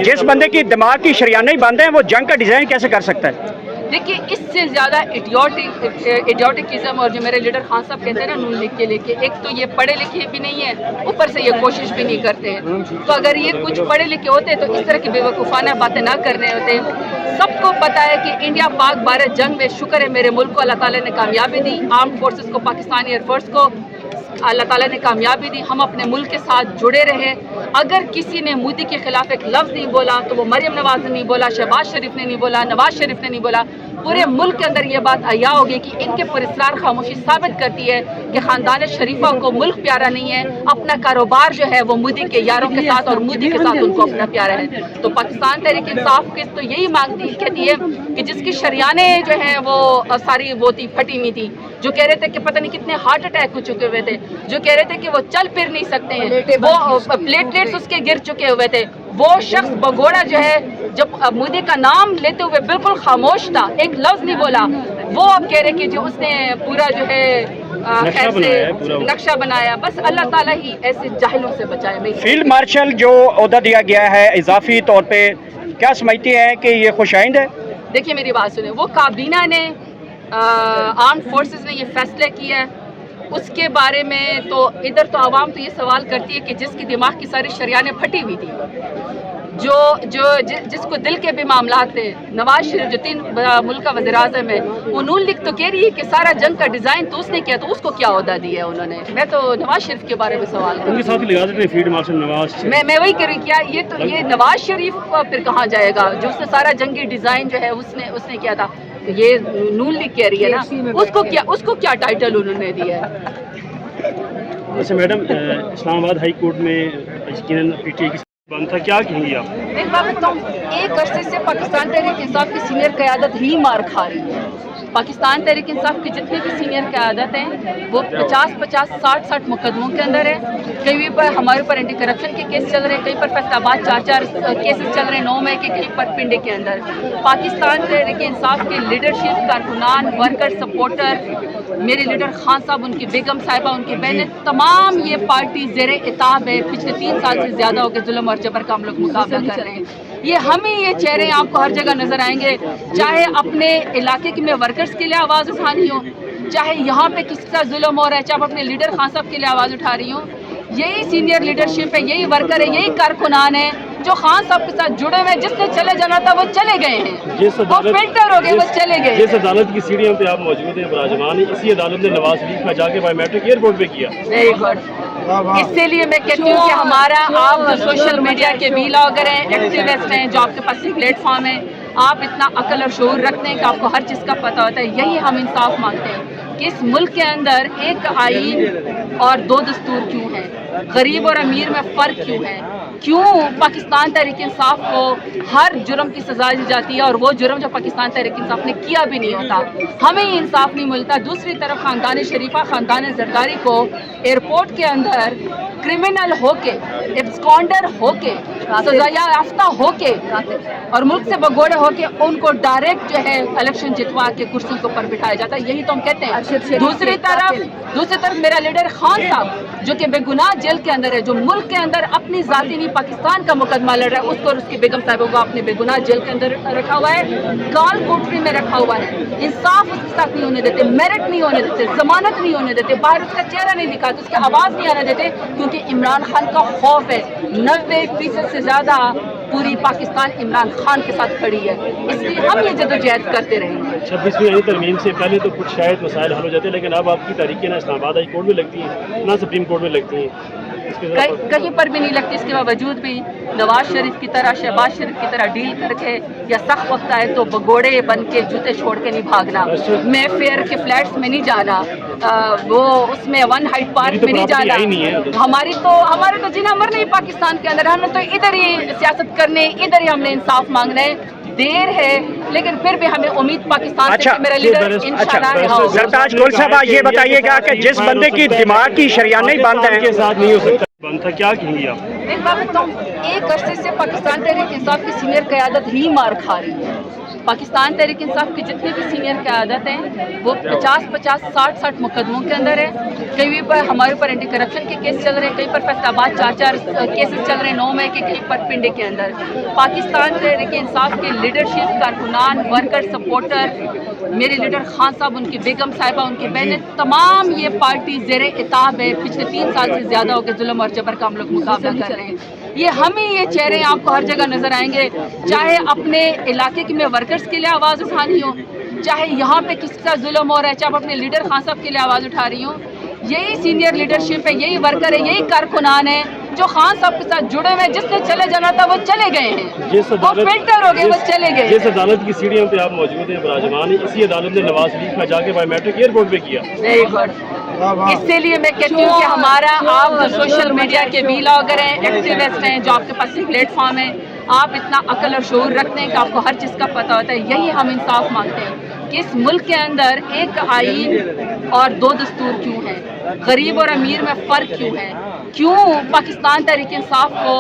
जिस बंदे की दिमाग की शरियाने ही बंद हैं वो जंग का डिज़ाइन कैसे कर सकता है? देखिए, इससे ज़्यादा इडियोटिकिज्म और जो मेरे लीडर खान साहब कहते हैं ना नून लीग के लेके, एक तो ये पढ़े लिखे भी नहीं है, ऊपर से ये कोशिश भी नहीं करते हैं। तो अगर ये कुछ पढ़े लिखे होते तो इस तरह की बेवकूफ़ाना बातें ना करने होते। सबको पता है कि इंडिया पाक भारत जंग में शुक्र है मेरे मुल्क को अल्लाह ताला ने कामयाबी दी, आर्म फोर्सेस को, पाकिस्तानी एयरफोर्स को अल्लाह ताला ने कामयाबी दी, हम अपने मुल्क के साथ जुड़े रहे। अगर किसी ने मोदी के खिलाफ एक लफ्ज़ नहीं बोला तो वो मरियम नवाज़ ने नहीं बोला, शहबाज शरीफ ने नहीं बोला, नवाज शरीफ ने नहीं बोला, पूरे मुल्क के अंदर ये बात अया होगी कि इनके पुरस्कार खामोशी साबित करती है कि ख़ानदान शरीफा को मुल्क प्यारा नहीं है, अपना कारोबार जो है वो मोदी के यारों के साथ और मोदी के साथ उनको अपना प्यारा है। तो पाकिस्तान तहरीक इंसाफ की तो यही मांगती कहती है कि जिसकी शरियाने जो हैं वो सारी वो थी फटी हुई थी, जो कह रहे थे कि पता नहीं कितने हार्ट अटैक हो चुके हुए थे, जो कह रहे थे कि वो चल फिर नहीं सकते हैं, वो प्लेटलेट्स उसके गिर चुके हुए थे, वो शख्स बगोड़ा जो है जब मोदी का नाम लेते हुए बिल्कुल खामोश था, एक लफ्ज़ नहीं बोला, वो अब कह रहे कि जो उसने पूरा जो है नक्शा बनाया। बस अल्लाह ताला ही ऐसे जाहिलों से बचाए। फील्ड मार्शल जो ओहदा दिया गया है इजाफी तौर पे, क्या समझती हैं कि ये खुशाइंद है? देखिए मेरी बात सुने, वो काबीना ने आर्म फोर्सेस ने ये फैसला किया है, उसके बारे में तो इधर तो आवाम तो ये सवाल करती है कि जिसकी दिमाग की सारी शरियाने फटी हुई थी, जिसको दिल के भी मामला थे, नवाज शरीफ जो 3 मुल्क का वज़ीर-ए-आज़म है, वो नून लीग तो कह रही है कि सारा जंग का डिज़ाइन तो उसने किया, तो उसको क्या ओहदा दिया है उन्होंने? मैं तो नवाज शरीफ के बारे में सवाल कर उनके साथ लगा देते हैं फील्ड मार्शल नवाज। मैं वही कह रही क्या ये नवाज शरीफ फिर कहाँ जाएगा जो उसने सारा जंगी डिज़ाइन जो है उसने किया था? ये नून लीग कह रही है ना, उसको क्या टाइटल उन्होंने दिया है? अच्छा मैडम, इस्लामाबाद हाई कोर्ट में यकीनन पीटीआई की बंद था, क्या कहेंगी आप? एक बात बताऊँ, एक अरसे से पाकिस्तान तहरीक इंसाफ की सीनियर क़यादत ही मार खा रही है। पाकिस्तान तहरीक इंसाफ की जितनी भी सीनियर क़यादत हैं वो 50-50, 60-60 मुकदमों के अंदर है। कहीं पर हमारे ऊपर एंटी करप्शन के केस चल रहे हैं, कहीं पर फैसलाबाद 4-4 केसेस चल रहे हैं 9 मई के, कहीं पर पिंडे के अंदर। पाकिस्तान तहरीक इंसाफ के लीडरशिप, कारकुनान, वर्कर, सपोर्टर, मेरे लीडर खान साहब, उनकी बेगम साहिबा, उनकी बहनें, तमाम ये पार्टी ज़ेरे इताब है। पिछले 3 साल से ज़्यादा हो गए जुल्म और जबर का हम लोग मुकाबला कर रहे हैं। ये हम ही ये चेहरे आपको हर जगह नज़र आएंगे, चाहे अपने इलाके के में वर्कर्स के लिए आवाज़ उठानी हो, चाहे यहाँ पे किसी का जुल्म हो रहा है, चाहे अपने लीडर खान साहब के लिए आवाज़ उठा रही हूँ। यही सीनियर लीडरशिप है, यही वर्कर है, यही कारकुनान है जो खान साहब के साथ जुड़े हुए हैं। जिसने चले जाना था वो चले गए हैं, वो फिल्टर हो गए, वो चले गए। जिस अदालत की सीढ़ियों पे आप मौजूद हैं विराजमान, इसी अदालत ने नवाज शरीफ का जाके बायोमेट्रिक एयरपोर्ट पे किया। Very good. इसीलिए मैं कहती हूँ कि हमारा, आप जो सोशल मीडिया के व्लॉगर हैं, एक्टिविस्ट हैं, जो आपके पास प्लेटफॉर्म है, आप इतना अकल और शऊर रखते हैं कि आपको हर चीज़ का पता होता है। यही हम इंसाफ मांगते हैं कि इस मुल्क के अंदर एक आईन और 2 दस्तूर क्यों है, गरीब और अमीर में फ़र्क क्यों है, क्यों पाकिस्तान तहरीक इंसाफ को हर जुर्म की सज़ा दी जाती है और वो जुर्म जो पाकिस्तान तहरीक इंसाफ ने किया भी नहीं होता, हमें ही इंसाफ नहीं मिलता। दूसरी तरफ ख़ानदान शरीफा, ख़ानदान जरदारी को एयरपोर्ट के अंदर क्रिमिनल होके, एब्सकॉन्डर होके, सज़ा याफ्ता होके और मुल्क से भगोड़े होके उनको डायरेक्ट जो है इलेक्शन जितवा के कुर्सियों के ऊपर बिठाया जाता है। यही तो हम कहते हैं। दूसरी तरफ मेरा लीडर खान साहब जो कि बेगुनाह जेल के अंदर है, जो मुल्क के अंदर अपनी जाति नहीं पाकिस्तान का मुकदमा लड़ रहा है, उसको और उसकी बेगम साहिबों को अपने बेगुनाह जेल के अंदर रखा हुआ है, काल कोठरी में रखा हुआ है। इंसाफ उसके साथ नहीं होने देते, मेरिट नहीं होने देते, जमानत नहीं होने देते, बाहर उसका चेहरा नहीं दिखाते, उसकी आवाज़ नहीं आने देते, क्योंकि इमरान खान का खौफ है। 90% से ज़्यादा पूरी पाकिस्तान इमरान खान के साथ खड़ी है, इसलिए हम ये जदोजहद करते रहेंगे। 26वीं तरमीम से पहले तो कुछ शायद मसाइल हल हो जाते हैं, लेकिन अब आपकी तारीखें ना इस्लामाबाद हाई कोर्ट में लगती हैं, ना सुप्रीम कोर्ट में लगती हैं, कहीं पर भी नहीं लगती। इसके बावजूद भी नवाज शरीफ की तरह, शहबाज शरीफ की तरह डील करके या सख्त वक्त आए तो भगोड़े बन के जूते छोड़ के नहीं भागना, मैं फेयर के फ्लैट्स में नहीं जाना, वो उसमें 1 हाइट पार्क में नहीं जाना। हमारे तो जिना मर नहीं पाकिस्तान के अंदर, हमने तो इधर ही सियासत करने, इधर ही हमने इंसाफ मांगना है। देर है लेकिन फिर भी हमें उम्मीद पाकिस्तान से मेरा लीडर इंशाल्लाह। सरताज गुल साहब, ये बताइएगा कि जिस बंदे की दिमाग की शरियाने ही बंद है, के साथ नहीं हो सकता बंद था, क्या कहेंगी आप? एक बात बताऊँ, एक अरसे से पाकिस्तान तहरीक इंसाफ की सीनियर क़यादत ही मार खा रही है। पाकिस्तान तहरीक इंसाफ के जितने भी सीनियर क़यादत हैं वो 50-50, 60-60 मुकदमों के अंदर है। कहीं पर हमारे ऊपर एंटी करप्शन के केस चल रहे हैं, कहीं पर फैसलाबाद 4-4 केसेस चल रहे हैं 9 मई के, कहीं पर पिंडे के अंदर। पाकिस्तान तहरीक इंसाफ के लीडरशिप, कारकुनान, वर्कर, सपोर्टर, मेरे लीडर खान साहब, उनकी बेगम साहिबा, उनकी बहनें, तमाम ये पार्टी ज़ेरे इताब है। पिछले 3 साल से ज़्यादा हो गए जुल्म और जबर का हम लोग मुकाबला कर रहे हैं। ये हम ही ये चेहरे आपको हर जगह नजर आएंगे, चाहे अपने इलाके की में वर्कर्स के लिए आवाज़ उठानी हो, चाहे यहाँ पे किसी का जुल्म हो रहा है, चाहे अपने लीडर खान साहब के लिए आवाज़ उठा रही हूँ। यही सीनियर लीडरशिप है, यही वर्कर है, यही कारकुनान है जो खान साहब के साथ जुड़े हुए हैं। जिसने चले जाना था वो चले गए हैं, वो फिल्टर हो गए, वो चले गए। जिस अदालत की सीढ़ियों पे आप मौजूद हैं बराजमान, इसी अदालत ने नवाज शरीफ का जाके बायोमेट्रिक एयरपोर्ट पे किया। Very good. इसीलिए मैं कहती हूँ कि हमारा, आप जो सोशल मीडिया के व्लॉगर हैं, एक्टिविस्ट हैं, जो आपके पास एक प्लेटफॉर्म है, आप इतना अकल और शऊर रखते हैं कि आपको हर चीज़ का पता होता है। यही हम इंसाफ मांगते हैं कि इस मुल्क के अंदर एक आईन और 2 दस्तूर क्यों हैं, गरीब और अमीर में फ़र्क क्यों है, क्यों पाकिस्तान तहरीक इंसाफ को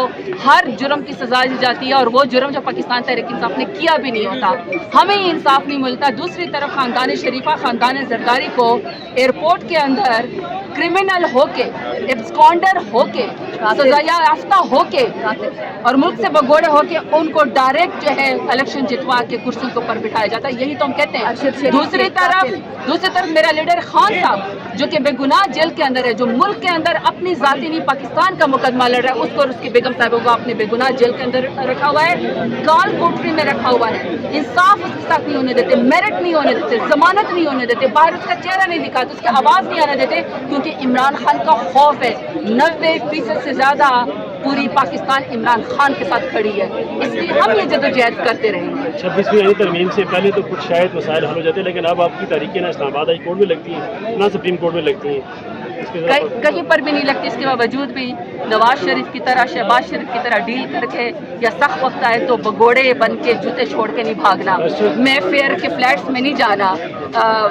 हर जुर्म की सज़ा दी जाती है और वो जुर्म जो पाकिस्तान तहरीक इंसाफ ने किया भी नहीं होता, हमें ही इंसाफ नहीं मिलता। दूसरी तरफ ख़ानदान शरीफा, ख़ानदान जरदारी को एयरपोर्ट के अंदर क्रिमिनल होके, एब्सकॉन्डर होके, सज़ा याफ्ता होके और मुल्क से भगोड़े होके उनको डायरेक्ट जो है इलेक्शन जितवा के कुर्सी के ऊपर बिठाया जाता है। यही तो हम कहते हैं। दूसरी तरफ मेरा लीडर खान साहब जो कि बेगुनाह जेल के अंदर है, जो मुल्क के अंदर अपनी जाती नहीं पाकिस्तान का मुकदमा लड़ रहा है, उसको और उसकी बेगम साहिबों को अपने बेगुनाह जेल के अंदर रखा हुआ है, काल कोठरी में रखा हुआ है। इंसाफ उसके साथ नहीं होने देते, मेरिट नहीं होने देते, जमानत नहीं होने देते, बाहर उसका चेहरा नहीं दिखाते, उसकी आवाज़ नहीं आने देते, क्योंकि इमरान खान का खौफ है। 90% से ज़्यादा पूरी पाकिस्तान इमरान खान के साथ खड़ी है, इसलिए हम ये जदोजहद करते रहेंगे। 26वीं तरमीम से पहले तो कुछ शायद मसाइल हल हो जाते हैं, लेकिन अब आपकी तारीखें ना इस्लामाबाद हाई कोर्ट में लगती हैं, ना सुप्रीम कोर्ट में लगती हैं, कहीं पर भी नहीं लगती। इसके बावजूद भी नवाज शरीफ की तरह, शहबाज शरीफ की तरह डील करके या सख्त वक्त आए तो भगोड़े बन के जूते छोड़ के नहीं भागना, मैं फेयर के फ्लैट्स में नहीं जाना,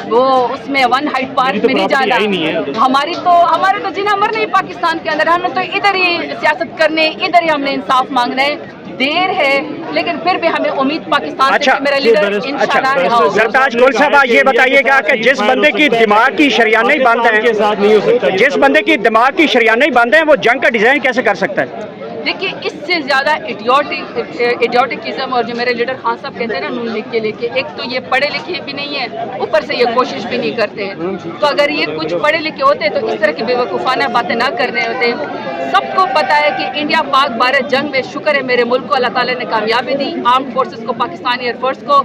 वो उसमें 1 हाइट पार्क में नहीं जाना। हमारे तो जिन्हें अमर नहीं पाकिस्तान के अंदर, हमने तो इधर ही सियासत करने, इधर ही हमने इंसाफ मांगना है। देर है लेकिन फिर भी हमें उम्मीद पाकिस्तान से मेरा लीडर इंशाल्लाह यहाँ होगा। सरताज गोल साहब, ये बताइएगा कि जिस बंदे की दिमाग की शरियाने ही बंद हैं, जिस बंदे की दिमाग की शरियाने ही बंद हैं, वो जंग का डिजाइन कैसे कर सकता है? देखिए, इससे ज़्यादा इडियोटिकिज्म और जो मेरे लीडर खान साहब कहते हैं ना नून लीग के लेके, एक तो ये पढ़े लिखे भी नहीं है, ऊपर से ये कोशिश भी नहीं करते हैं। तो अगर ये कुछ पढ़े लिखे होते तो इस तरह की बेवकूफ़ाना बातें ना करने होते। सबको पता है कि इंडिया पाक भारत जंग में शुक्र है मेरे मुल्क को अल्लाह ताला ने कामयाबी दी, आर्म्ड फोर्सेस को, पाकिस्तानी एयरफोर्स को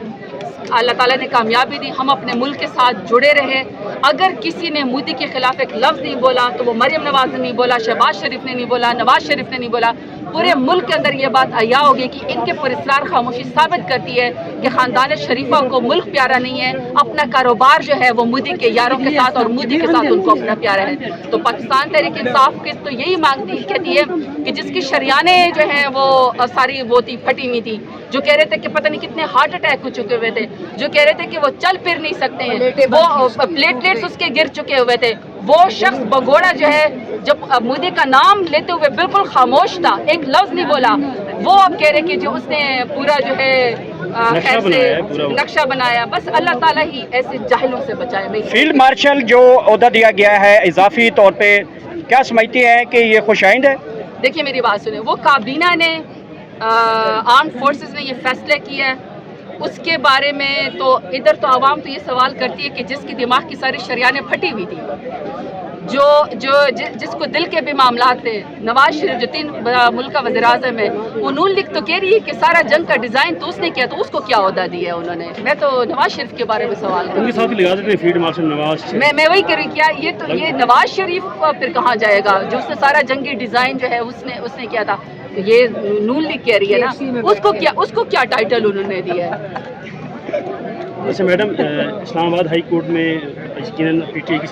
अल्लाह ताला ने कामयाबी दी, हम अपने मुल्क के साथ जुड़े रहे। अगर किसी ने मोदी के खिलाफ एक लफ्ज़ नहीं बोला तो वो मरियम नवाज ने नहीं बोला, शहबाज शरीफ ने नहीं बोला, नवाज शरीफ ने नहीं बोला, पूरे मुल्क के अंदर ये बात आया होगी कि इनके पुरस्कार खामोशी साबित करती है कि ख़ानदान शरीफा को मुल्क प्यारा नहीं है, अपना कारोबार जो है वो मोदी के यारों के साथ और मोदी के साथ उनको अपना प्यारा है। तो पाकिस्तान तहरीक इंसाफ के तो यही मांगती कहती है कि जिसकी शरियाने जो हैं वो सारी वो थी, फटी हुई थी, जो कह रहे थे कि पता नहीं कितने हार्ट अटैक हो चुके हुए थे, जो कह रहे थे कि वो चल फिर नहीं सकते हैं, वो प्लेटलेट्स उसके गिर चुके हुए थे, वो शख्स भगोड़ा जो है जब मोदी का नाम लेते हुए बिल्कुल खामोश था, एक लफ्ज़ नहीं बोला, वो अब कह रहे कि जो उसने पूरा जो है ऐसे नक्शा बनाया। बस अल्लाह ताला ही ऐसे जाहिलों से बचाए। फील्ड मार्शल जो ओहदा दिया गया है इजाफी तौर पे, क्या समझती हैं कि ये खुशाइंद है? देखिए मेरी बात सुने, वो काबीना ने आर्म्ड फोर्सेस ने ये फैसला किया है, उसके बारे में तो इधर तो आवाम तो ये सवाल करती है कि जिसकी दिमाग की सारी शरियाने फटी हुई थी, जिसको दिल के भी मामला थे, नवाज शरीफ जो 3 मुल्क का वज़ीर-ए-आज़म है, वो नून लीग तो कह रही है कि सारा जंग का डिज़ाइन तो उसने किया, तो उसको क्या ओहदा दिया है उन्होंने? मैं तो नवाज शरीफ के बारे में सवाल उनके साथ लगा देते हैं फील्ड मार्शल नवाज। मैं वही कह रही क्या ये नवाज शरीफ फिर कहाँ जाएगा जो उसने सारा जंगी डिज़ाइन जो है उसने किया था? ये नून लीग कह रही है ना, उसको क्या टाइटल उन्होंने दिया है? अच्छा मैडम, इस्लामाबाद हाई कोर्ट में यकीनन पीटीआई की